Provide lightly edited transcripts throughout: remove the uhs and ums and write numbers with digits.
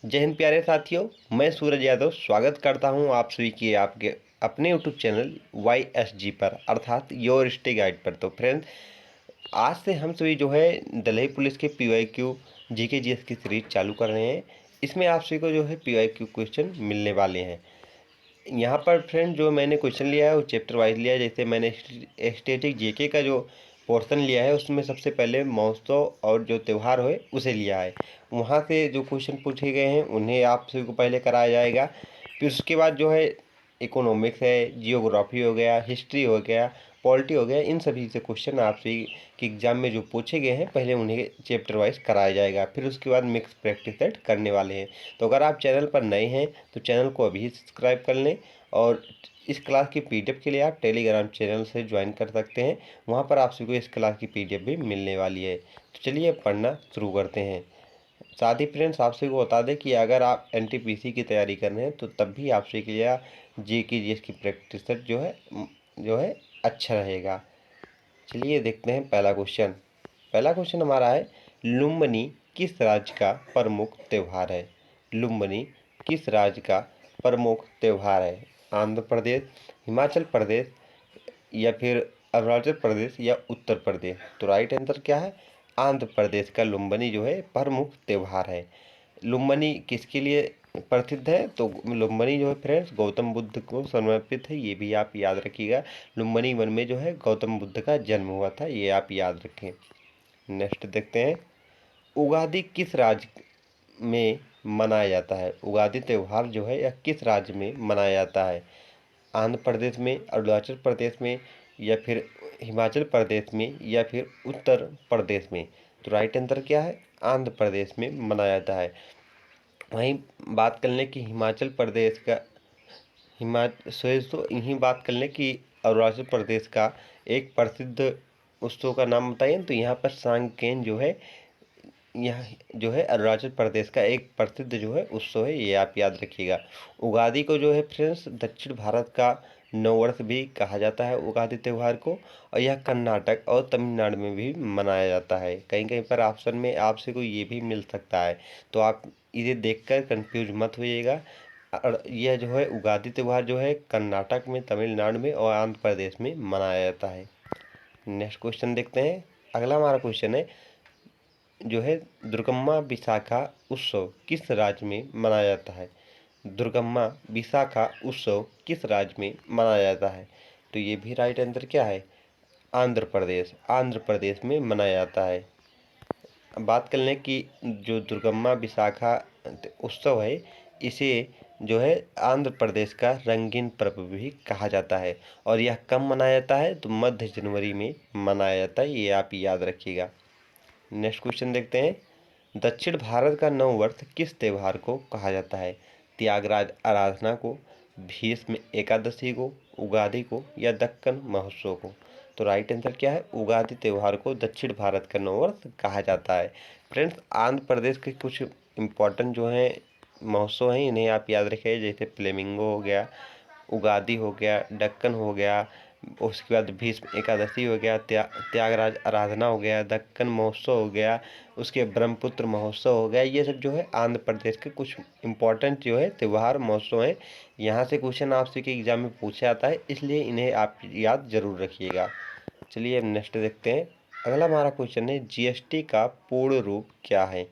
जय हिंद प्यारे साथियों, मैं सूरज यादव स्वागत करता हूं आप सभी की आपके अपने यूट्यूब चैनल YSG पर, अर्थात योर स्टे गाइड पर। तो फ्रेंड्स, आज से हम सभी जो है दिल्ली पुलिस के PYQ GK GS की सीरीज चालू कर रहे हैं। इसमें आप सभी को जो है PYQ क्वेश्चन मिलने वाले हैं। यहाँ पर फ्रेंड जो मैंने क्वेश्चन लिया है वो चैप्टर वाइज लिया है। जैसे मैंने स्टैटिक JK का जो पोर्शन लिया है उसमें सबसे पहले महोत्सव और जो त्यौहार हुए उसे लिया है। वहाँ से जो क्वेश्चन पूछे गए हैं उन्हें आप सभी को पहले कराया जाएगा। फिर उसके बाद जो है इकोनॉमिक्स है, जियोग्राफी हो गया, हिस्ट्री हो गया, पॉलिटी हो गया, इन सभी से क्वेश्चन आप सभी के एग्जाम में जो पूछे गए हैं पहले उन्हें चैप्टर वाइज कराया जाएगा। फिर उसके बाद मिक्स प्रैक्टिस सेट करने वाले हैं। तो अगर आप चैनल पर नए हैं तो चैनल को अभी सब्सक्राइब कर लें, और इस क्लास की PDF के लिए आप टेलीग्राम चैनल से ज्वाइन कर सकते हैं। वहाँ पर आप सभी को इस क्लास की PDF भी मिलने वाली है। तो चलिए पढ़ना शुरू करते हैं। साथ ही फ्रेंड्स, आप सभी को बता दें कि अगर आप NTPC की तैयारी कर रहे हैं तो तब भी आप सभी के लिए GK GS की प्रैक्टिस सेट जो है अच्छा रहेगा। चलिए देखते हैं पहला क्वेश्चन। पहला क्वेश्चन हमारा है, लुम्बिनी किस राज्य का प्रमुख त्यौहार है? लुम्बिनी किस राज्य का प्रमुख त्यौहार है? आंध्र प्रदेश, हिमाचल प्रदेश या फिर अरुणाचल प्रदेश या उत्तर प्रदेश? तो राइट आंसर क्या है? आंध्र प्रदेश का लुम्बिनी जो है प्रमुख त्यौहार है। लुम्बिनी किसके लिए प्रसिद्ध है? तो लुम्बिनी जो है फ्रेंड्स गौतम बुद्ध को समर्पित है, ये भी आप याद रखिएगा। लुम्बिनी वन में जो है गौतम बुद्ध का जन्म हुआ था, ये आप याद रखें। नेक्स्ट देखते हैं, उगादि किस राज्य में मनाया जाता है? उगादि त्यौहार जो है यह किस राज्य में मनाया जाता है? आंध्र प्रदेश में, अरुणाचल प्रदेश में या फिर हिमाचल प्रदेश में या फिर उत्तर प्रदेश में? तो राइट आंसर क्या है? आंध्र प्रदेश में मनाया जाता है। वहीं बात कर लें कि हिमाचल प्रदेश का यहीं बात कर लें कि अरुणाचल प्रदेश का एक प्रसिद्ध उत्सव का नाम बताइए। तो यहाँ पर सांगकेन जो है, यह जो है अरुणाचल प्रदेश का एक प्रसिद्ध जो है उत्सव है, ये आप याद रखिएगा। उगादि को जो है फ्रेंड्स दक्षिण भारत का नववर्ष भी कहा जाता है उगादि त्यौहार को, और यह कर्नाटक और तमिलनाडु में भी मनाया जाता है। कहीं कहीं पर ऑप्शन में आपसे को ये भी मिल सकता है, तो आप इसे देखकर कंफ्यूज मत होइएगा। और यह जो है उगादि त्यौहार जो है कर्नाटक में, तमिलनाडु में और आंध्र प्रदेश में मनाया जाता है। नेक्स्ट क्वेश्चन देखते हैं। अगला हमारा क्वेश्चन है जो है, दुर्गम्मा विशाखा उत्सव किस राज्य में मनाया जाता है? दुर्गम्मा विशाखा उत्सव किस राज्य में मनाया जाता है? तो ये भी राइट आंसर क्या है? आंध्र प्रदेश। आंध्र प्रदेश में मनाया जाता है। अब बात कर लें कि जो दुर्गम्मा विशाखा उत्सव है, इसे जो है आंध्र प्रदेश का रंगीन पर्व भी कहा जाता है, और यह कब मनाया जाता है? तो मध्य जनवरी में मनाया जाता है, ये आप याद रखिएगा। नेक्स्ट क्वेश्चन देखते हैं, दक्षिण भारत का नववर्ष किस त्यौहार को कहा जाता है? त्यागराज आराधना को, भीष्म एकादशी को, उगादि को या दक्कन महोत्सव को? तो राइट आंसर क्या है? उगादि त्यौहार को दक्षिण भारत का नववर्ष कहा जाता है। फ्रेंड्स, आंध्र प्रदेश के कुछ इम्पोर्टेंट जो हैं महोत्सव हैं, इन्हें आप याद रखिए। जैसे फ्लेमिंगो हो गया, उगादि हो गया, दक्कन हो गया, उसके बाद भीष्म एकादशी हो गया, त्यागराज आराधना हो गया, दक्कन महोत्सव हो गया, उसके ब्रह्मपुत्र महोत्सव हो गया। ये सब जो है आंध्र प्रदेश के कुछ इम्पोर्टेंट जो है त्यौहार महोत्सव हैं। यहाँ से क्वेश्चन आपसे के एग्जाम में पूछा जाता है, इसलिए इन्हें आप याद जरूर रखिएगा। चलिए अब नेक्स्ट देखते हैं। अगला हमारा क्वेश्चन है, GST का पूर्ण रूप क्या है?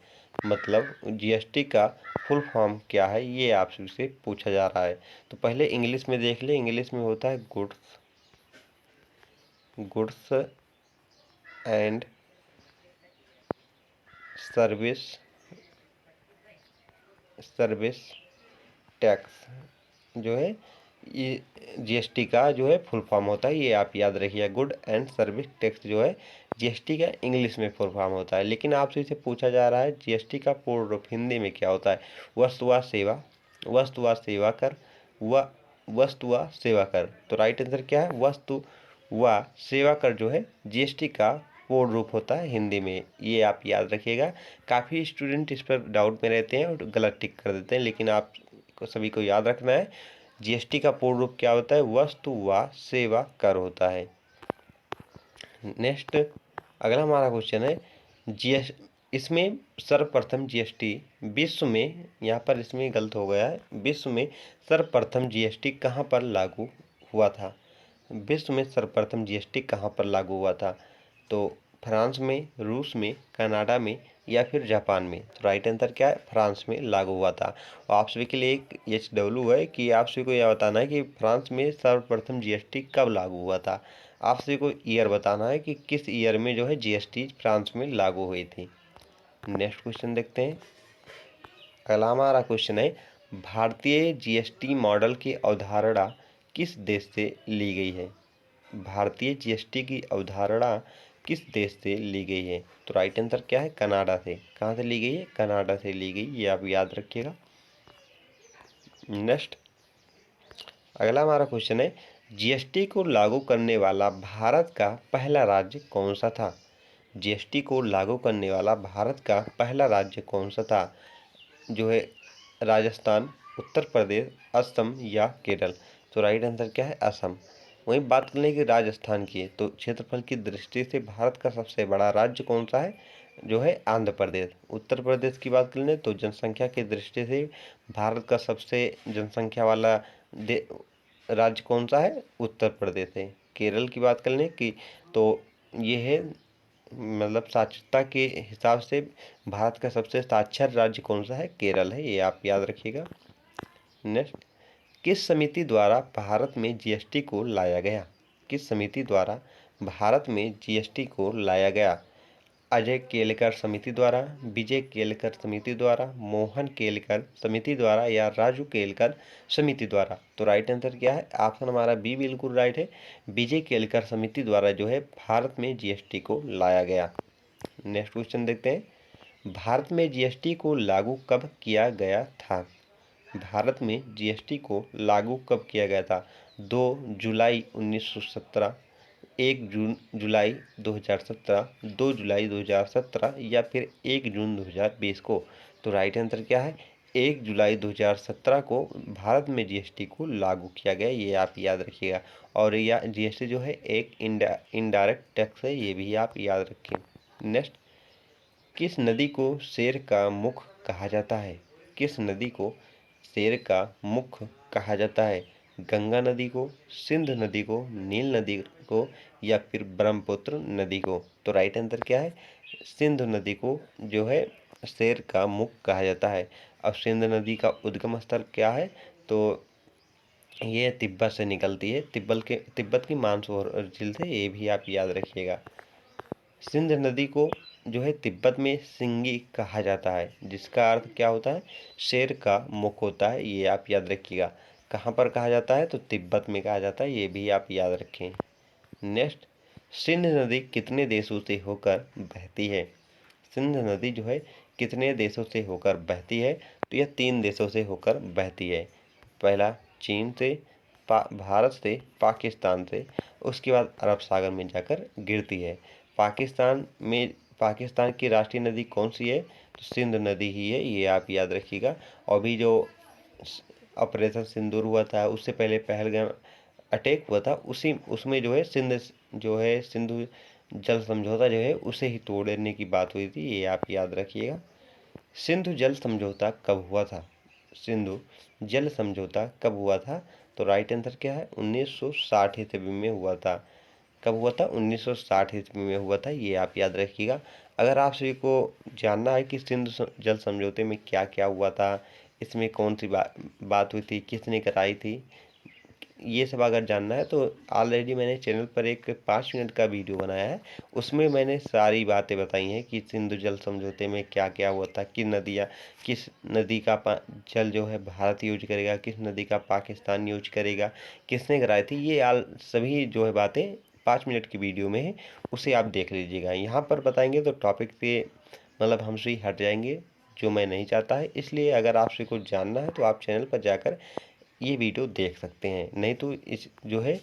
मतलब GST का फुल फॉर्म क्या है, ये आपसे पूछा जा रहा है। तो पहले इंग्लिश में देख ले। इंग्लिश में होता है गुड्स एंड सर्विस टैक्स जो है, ये GST का जो है फुल फॉर्म होता है, ये आप याद रखिए। गुड एंड सर्विस टैक्स जो है GST का इंग्लिश में फुल फॉर्म होता है। लेकिन आपसे इसे पूछा जा रहा है GST का पूर्ण रूप हिंदी में क्या होता है? वस्तु व सेवा, वस्तु व सेवा कर, वस्तु व सेवा कर। तो राइट आंसर क्या है? वस्तु व सेवा कर जो है GST का पूर्ण रूप होता है हिंदी में, ये आप याद रखिएगा। काफ़ी स्टूडेंट इस पर डाउट में रहते हैं और गलत टिक कर देते हैं, लेकिन आप सभी को याद रखना है GST का पूर्ण रूप क्या होता है? वस्तु व सेवा कर होता है। नेक्स्ट अगला हमारा क्वेश्चन है, इसमें सर्वप्रथम जीएसटी विश्व में, यहाँ पर इसमें गलत हो गया है, विश्व में सर्वप्रथम जीएसटी कहाँ पर लागू हुआ था? विश्व में सर्वप्रथम जीएसटी कहाँ पर लागू हुआ था? तो फ्रांस में, रूस में, कनाडा में या फिर जापान में? तो राइट आंसर क्या है? फ्रांस में लागू हुआ था। और आप सभी के लिए एक HW है कि आप सभी को यह बताना है कि फ्रांस में सर्वप्रथम जीएसटी कब लागू हुआ था। आप सभी को ईयर बताना है कि किस ईयर में जो है जीएसटी फ्रांस में लागू हुई थी। नेक्स्ट क्वेश्चन देखते हैं। अगला हमारा क्वेश्चन है, भारतीय जीएसटी मॉडल की अवधारणा किस देश से ली गई है? भारतीय जीएसटी की अवधारणा किस देश से ली गई है? तो राइट आंसर क्या है? कनाडा से। कहाँ से ली गई है? कनाडा से ली गई, ये आप याद रखिएगा। नेक्स्ट, अगला हमारा क्वेश्चन है, जीएसटी को लागू करने वाला भारत का पहला राज्य कौन सा था? जीएसटी को लागू करने वाला भारत का पहला राज्य कौन सा था? जो है राजस्थान, उत्तर प्रदेश, असम या केरल? तो राइट आंसर क्या है? असम। वहीं बात कर लें कि राजस्थान की, तो क्षेत्रफल की दृष्टि से भारत का सबसे बड़ा राज्य कौन सा है? जो है आंध्र प्रदेश। उत्तर प्रदेश की बात कर लें तो जनसंख्या की दृष्टि से भारत का सबसे जनसंख्या वाला राज्य कौन सा है? उत्तर प्रदेश है। केरल की बात कर लें कि तो ये है, मतलब साक्षरता के हिसाब से भारत का सबसे साक्षर राज्य कौन सा है? केरल है, ये आप याद रखिएगा। नेक्स्ट, किस समिति द्वारा भारत में जीएसटी को लाया गया? किस समिति द्वारा भारत में जीएसटी को लाया गया? अजय केलकर समिति द्वारा, विजय केलकर समिति द्वारा, मोहन केलकर समिति द्वारा या राजू केलकर समिति द्वारा? तो राइट आंसर क्या है? ऑप्शन हमारा बी बिल्कुल राइट है। विजय केलकर समिति द्वारा जो है भारत में जीएसटी को लाया गया। नेक्स्ट क्वेश्चन देखते हैं, भारत में जीएसटी को लागू कब किया गया था? भारत में जीएसटी को लागू कब किया गया था? 2 जुलाई 1917, 1 जुलाई 2017, 2 जुलाई 2017 या फिर 1 जून 2020 को? तो राइट आंसर क्या है? 1 जुलाई 2017 को भारत में जीएसटी को लागू किया गया, ये आप याद रखिएगा। और यह जीएसटी जो है एक इनडायरेक्ट टैक्स है, ये भी आप याद रखें। नेक्स्ट, किस नदी को शेर का मुख कहा जाता है? किस नदी को शेर का मुख कहा जाता है? गंगा नदी को, सिंध नदी को, नील नदी को या फिर ब्रह्मपुत्र नदी को? तो राइट आंसर क्या है? सिंध नदी को जो है शेर का मुख कहा जाता है। अब सिंध नदी का उद्गम स्थल क्या है? तो ये तिब्बत से निकलती है, तिब्बत की मानसरोवर झील से, ये भी आप याद रखिएगा। सिंध नदी को जो है तिब्बत में सिंगी कहा जाता है, जिसका अर्थ क्या होता है? शेर का मुख होता है, ये आप याद रखिएगा। कहाँ पर कहा जाता है? तो तिब्बत में कहा जाता है, ये भी आप याद रखें। नेक्स्ट, सिंध नदी कितने देशों से होकर बहती है? सिंध नदी जो है कितने देशों से होकर बहती है? तो यह 3 देशों से होकर बहती है। पहला चीन से, भारत से, पाकिस्तान से, उसके बाद अरब सागर में जाकर गिरती है। पाकिस्तान की राष्ट्रीय नदी कौन सी है? तो सिंध नदी ही है, ये आप याद रखिएगा। और भी जो ऑपरेशन सिंदूर हुआ था, उससे पहले पहलगाम अटैक हुआ था, उसमें जो है सिंधु जल समझौता जो है उसे ही तोड़ने की बात हुई थी, ये आप याद रखिएगा। सिंधु जल समझौता कब हुआ था? सिंधु जल समझौता कब हुआ था? तो राइट आंसर क्या है? 1960 ईस्वी में हुआ था। कब हुआ था? 1960 ईस्वी में हुआ था, ये आप याद रखिएगा। अगर आप सभी को जानना है कि सिंधु जल समझौते में क्या क्या हुआ था, इसमें कौन सी बात हुई थी, किसने कराई थी, ये सब अगर जानना है तो ऑलरेडी मैंने चैनल पर एक 5 मिनट का वीडियो बनाया है, उसमें मैंने सारी बातें बताई हैं कि सिंधु जल समझौते में क्या क्या हुआ था, किस नदी का जल जो है भारत यूज करेगा, किस नदी का पाकिस्तान यूज करेगा, किसने कराई थी, ये सभी जो है बातें 5 मिनट की वीडियो में है, उसे आप देख लीजिएगा। यहाँ पर बताएंगे तो टॉपिक से मतलब हमसे ही हट जाएंगे, जो मैं नहीं चाहता है। इसलिए अगर आपसे कुछ जानना है तो आप चैनल पर जाकर ये वीडियो देख सकते हैं, नहीं तो इस जो है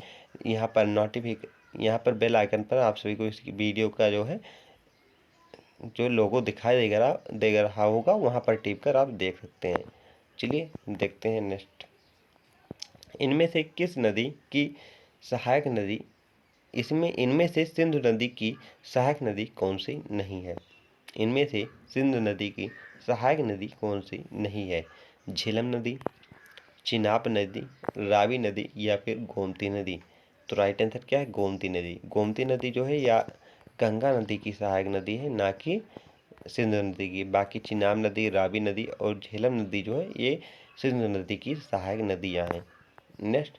यहाँ पर बेल आइकन पर आप सभी को इस वीडियो का जो है जो लोगो दिखाई दे रहा होगा, वहाँ पर टिप कर आप देख सकते हैं। चलिए देखते हैं नेक्स्ट, इनमें से किस नदी की सहायक नदी इनमें से सिंधु नदी की सहायक नदी कौन सी नहीं है? इनमें से सिंधु नदी की सहायक नदी कौन सी नहीं है? झेलम नदी, चिनाब नदी, रावी नदी या फिर गोमती नदी? तो राइट आंसर क्या है? गोमती नदी। गोमती नदी जो है या गंगा नदी की सहायक नदी है, ना कि सिंधु नदी की। बाकी चिनाब नदी, रावी नदी और झेलम नदी जो है ये सिंधु नदी की सहायक नदियां हैं। नेक्स्ट,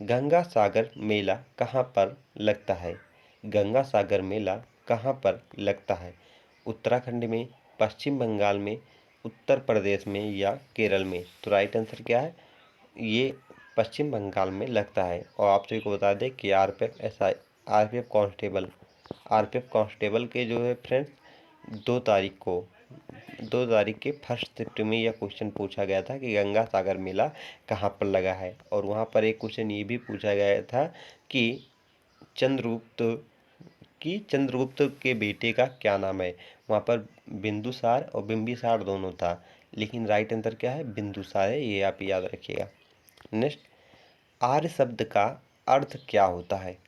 गंगा सागर मेला कहाँ पर लगता है? गंगा सागर मेला कहाँ पर लगता है? उत्तराखंड में, पश्चिम बंगाल में, उत्तर प्रदेश में या केरल में? तो राइट आंसर क्या है? ये पश्चिम बंगाल में लगता है। और आप सभी को बता दें कि आरपीएफ कांस्टेबल के जो है फ्रेंड्स 2 तारीख के फर्स्ट शिफ्ट में यह क्वेश्चन पूछा गया था कि गंगा सागर मेला कहाँ पर लगा है। और वहाँ पर एक क्वेश्चन ये भी पूछा गया था कि चंद्रगुप्त के बेटे का क्या नाम है। वहाँ पर बिंदुसार और बिंबिसार दोनों था, लेकिन राइट आंसर क्या है? बिंदुसार है, ये आप याद रखिएगा। नेक्स्ट, आर्य शब्द का अर्थ क्या होता है?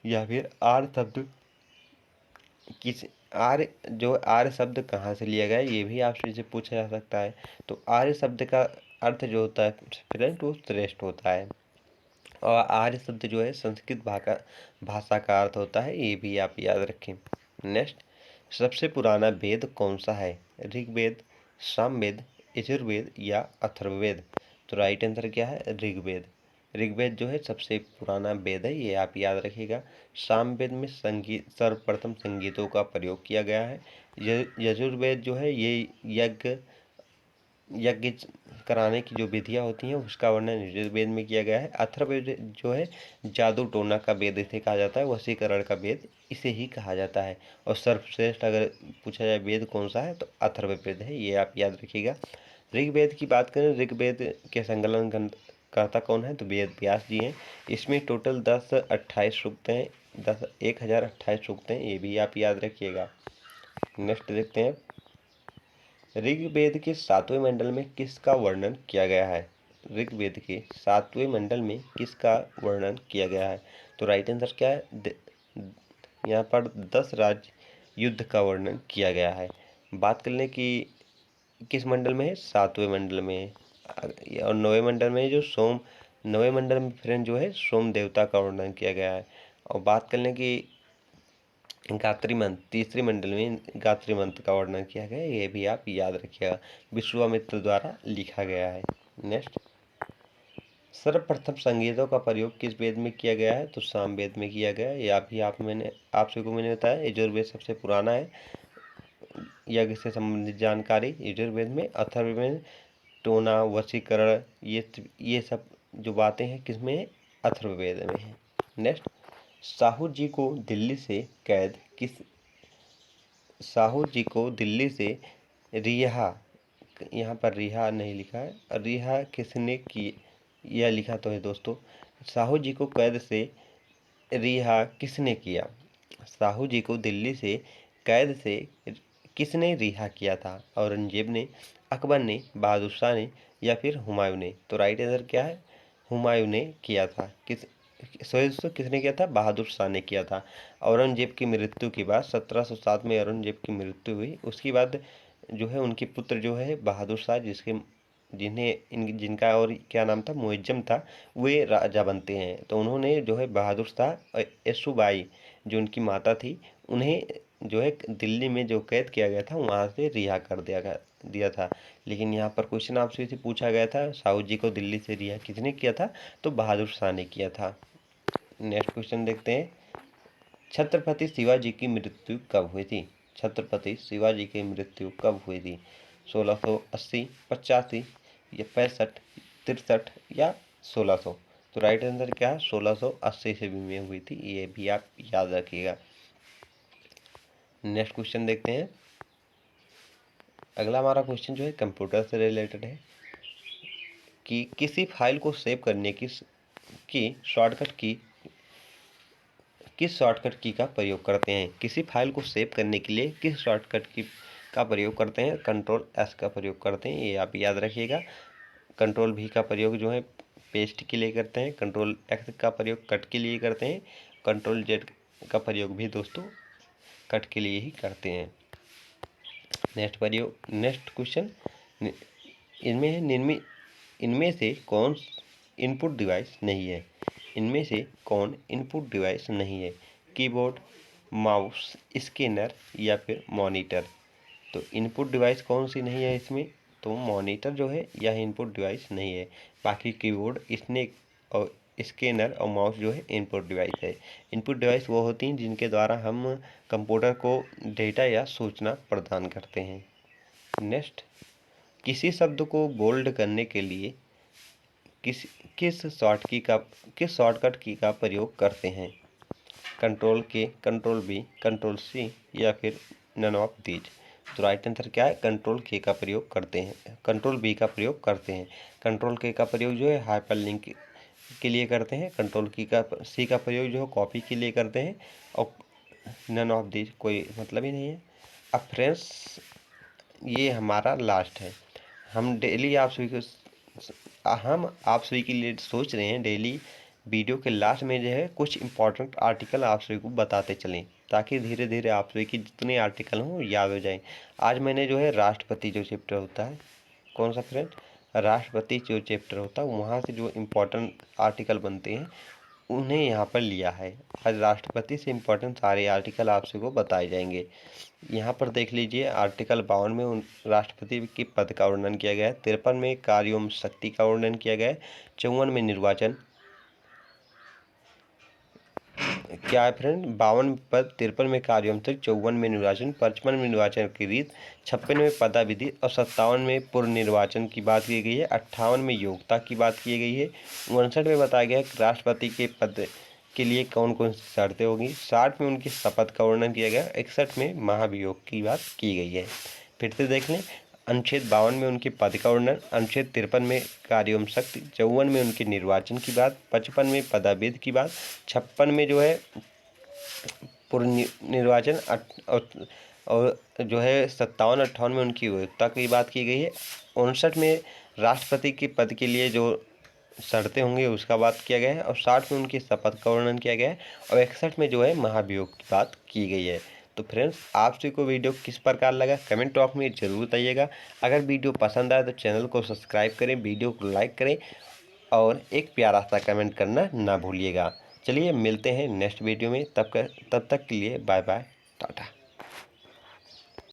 या फिर आर्य शब्द कहाँ से लिया गया है, ये भी आपसे से पूछा जा सकता है। तो आर्य शब्द का अर्थ जो होता है फ्रेंड वो श्रेष्ठ होता है। और आर्य शब्द जो है संस्कृत भाषा का अर्थ होता है, ये भी आप याद रखें। नेक्स्ट, सबसे पुराना वेद कौन सा है? ऋग्वेद, सामवेद, यजुर्वेद या अथर्ववेद? तो राइट आंसर क्या है? ऋग्वेद। ऋग्वेद जो है सबसे पुराना वेद है, ये आप याद रखिएगा। सामवेद में सर्वप्रथम संगीतों का प्रयोग किया गया है। यजुर्वेद जो है ये यज्ञ कराने की जो विधियाँ होती हैं उसका वर्णन यजुर्वेद में किया गया है। अथर्ववेद जो है जादू टोना का वेद इसे कहा जाता है, वशीकरण का वेद इसे ही कहा जाता है। और सर्वश्रेष्ठ अगर पूछा जाए वेद कौन सा है, तो अथर्ववेद है, ये आप याद रखिएगा। ऋग्वेद की बात करें, ऋग्वेद के संकलन कर्ता कौन है? तो वेद व्यास जी हैं। इसमें टोटल 1028 सूक्त हैं, 1028 सूक्त हैं, ये भी आप याद रखिएगा। नेक्स्ट देखते हैं, ऋग्वेद के 7वें मंडल में किसका वर्णन किया गया है? ऋग्वेद के 7वें मंडल में किसका वर्णन किया गया है? तो राइट आंसर क्या है? यहाँ पर 10 राज्य युद्ध का वर्णन किया गया है। बात कर लें कि किस मंडल में है? 7वें मंडल में है। और 9वें मंडल में जो 9वें मंडल में फ्रेंड जो है सोम देवता का वर्णन किया गया है। और बात कर लें कि गायत्री मंत्र 3री मंडल में गायत्री मंत्र का वर्णन किया गया है, ये भी आप याद रखिएगा, विश्वामित्र द्वारा लिखा गया है। नेक्स्ट, सर्वप्रथम संगीतों का प्रयोग किस वेद में किया गया है? तो सामवेद में किया गया है। या भी आप सभी को मैंने बताया यजुर्वेद सबसे पुराना है। यज्ञ से संबंधित जानकारी यजुर्वेद में, अथर्ववेद में टोना, वशीकरण, ये सब जो बातें हैं किसमें है? अथर्ववेद में है। नेक्स्ट, साहू जी को दिल्ली से रिहा, यहाँ पर रिहा नहीं लिखा है, रिहा किसने की, यह लिखा तो है दोस्तों। साहू जी को कैद से रिहा किसने किया? साहू जी को दिल्ली से कैद से किसने रिहा किया था? औरंगजेब ने, अकबर ने, बहादुर शाह ने या फिर हुमायूं ने? तो राइट आंसर क्या है? हुमायूं ने किया था। किसने किया था? बहादुर शाह ने किया था। औरंगजेब की मृत्यु के बाद 1707 में औरंगजेब की मृत्यु हुई, उसके बाद जो है उनके पुत्र जो है बहादुर शाह, जिनका और क्या नाम था? मुअज्जम था, वे राजा बनते हैं। तो उन्होंने जो है बहादुर शाह और येसुबाई जो उनकी माता थी, उन्हें जो है दिल्ली में जो कैद किया गया था वहाँ से रिहा कर दिया था। लेकिन यहाँ पर क्वेश्चन आपसे से पूछा गया था, साहू जी को दिल्ली से रिहा किसने किया था? तो बहादुर शाह ने किया था। नेक्स्ट क्वेश्चन देखते हैं, छत्रपति शिवाजी की मृत्यु कब हुई थी? छत्रपति शिवाजी की मृत्यु कब हुई थी? 1680, 85 या 65, 63 या 1600? तो राइट आंसर क्या है? 1680 ईस्वी में हुई थी, ये भी आप याद रखिएगा। नेक्स्ट क्वेश्चन देखते हैं, अगला हमारा क्वेश्चन जो है कंप्यूटर से रिलेटेड है कि किसी फाइल को सेव करने की किस शॉर्टकट की का प्रयोग करते हैं? किसी फाइल को सेव करने के लिए किस शॉर्टकट की का प्रयोग करते हैं? कंट्रोल एस का प्रयोग करते हैं, ये आप याद रखिएगा। कंट्रोल भी का प्रयोग जो है पेस्ट के लिए करते हैं, कंट्रोल एक्स का प्रयोग कट के लिए करते हैं, कंट्रोल जेड का प्रयोग भी दोस्तों कट के लिए ही करते हैं। नेक्स्ट क्वेश्चन इनमें है इनमें से कौन इनपुट डिवाइस नहीं है। इनमें से कौन इनपुट डिवाइस नहीं है? कीबोर्ड, माउस, स्कैनर या फिर मॉनिटर। तो इनपुट डिवाइस कौन सी नहीं है इसमें? तो मॉनिटर जो है यह इनपुट डिवाइस नहीं है। बाकी कीबोर्ड, स्नैक और स्कैनर और माउस जो है इनपुट डिवाइस है। इनपुट डिवाइस वो होती हैं जिनके द्वारा हम कंप्यूटर को डेटा या सूचना प्रदान करते हैं। नेक्स्ट, किसी शब्द को बोल्ड करने के लिए किस शॉर्टकट की का प्रयोग करते हैं? कंट्रोल के, कंट्रोल बी, कंट्रोल सी या फिर नन ऑफ दीज। तो राइट आंसर क्या है? कंट्रोल के का प्रयोग करते हैं, कंट्रोल बी का प्रयोग करते हैं। कंट्रोल के का प्रयोग जो है हाइपर लिंक के लिए करते हैं। कंट्रोल की का सी का प्रयोग जो है कॉपी के लिए करते हैं। और नन ऑफ दीज कोई मतलब ही नहीं है। अब फ्रेंड्स, ये हमारा लास्ट है। हम डेली आप सभी के लिए सोच रहे हैं डेली वीडियो के लास्ट में जो है कुछ इंपॉर्टेंट आर्टिकल आप सभी को बताते चलें, ताकि धीरे धीरे आप सभी के जितने आर्टिकल हों याद हो जाएं। आज मैंने जो है राष्ट्रपति जो चैप्टर होता है, कौन सा फ्रेंड? राष्ट्रपति जो चैप्टर होता है वहाँ से जो इम्पोर्टेंट आर्टिकल बनते हैं उन्हें यहाँ पर लिया है। आज राष्ट्रपति से इम्पोर्टेंट सारे आर्टिकल आप सभी को बताए जाएंगे। यहाँ पर देख लीजिए, आर्टिकल 52 में उन राष्ट्रपति के पद का वर्णन किया गया है। 53 में कार्य एवं शक्ति का वर्णन किया गया है। 54 में निर्वाचन क्या है फ्रेंड? 52 पद, 53 में कार्य एवं शक्ति, 54 में निर्वाचन, 55 में निर्वाचन की रीत, 56 में पदाविधि और 57 में पूर्व निर्वाचन की बात की गई है। 58 में योग्यता की बात की गई है। 59 में बताया गया है कि राष्ट्रपति के पद के लिए कौन कौन सी शर्तें होगी। 60 में उनकी शपथ का वर्णन किया गया। 61 में महाभियोग की बात की गई है। फिर से देख लें, अनुच्छेद 52 में उनके पद का वर्णन, अनुच्छेद 53 में कार्य एवं शक्ति, 54 में उनके निर्वाचन की बात, 55 में पदावेद की बात, 56 में जो है पूर्व निर्वाचन और जो है 57 58 में उनकी योग्यता की बात की गई है। 59 में राष्ट्रपति के पद के लिए जो शर्तें होंगी उसका बात किया गया है। और 60 में उनकी शपथ का वर्णन किया गया है। और 61 में जो है महाभियोग की बात की गई है। तो फ्रेंड्स, आप सभी को वीडियो किस प्रकार लगा कमेंट बॉक्स में ज़रूर बताइएगा। अगर वीडियो पसंद आए तो चैनल को सब्सक्राइब करें, वीडियो को लाइक करें और एक प्यारा सा कमेंट करना ना भूलिएगा। चलिए मिलते हैं नेक्स्ट वीडियो में, तब तक के लिए बाय बाय, टाटा।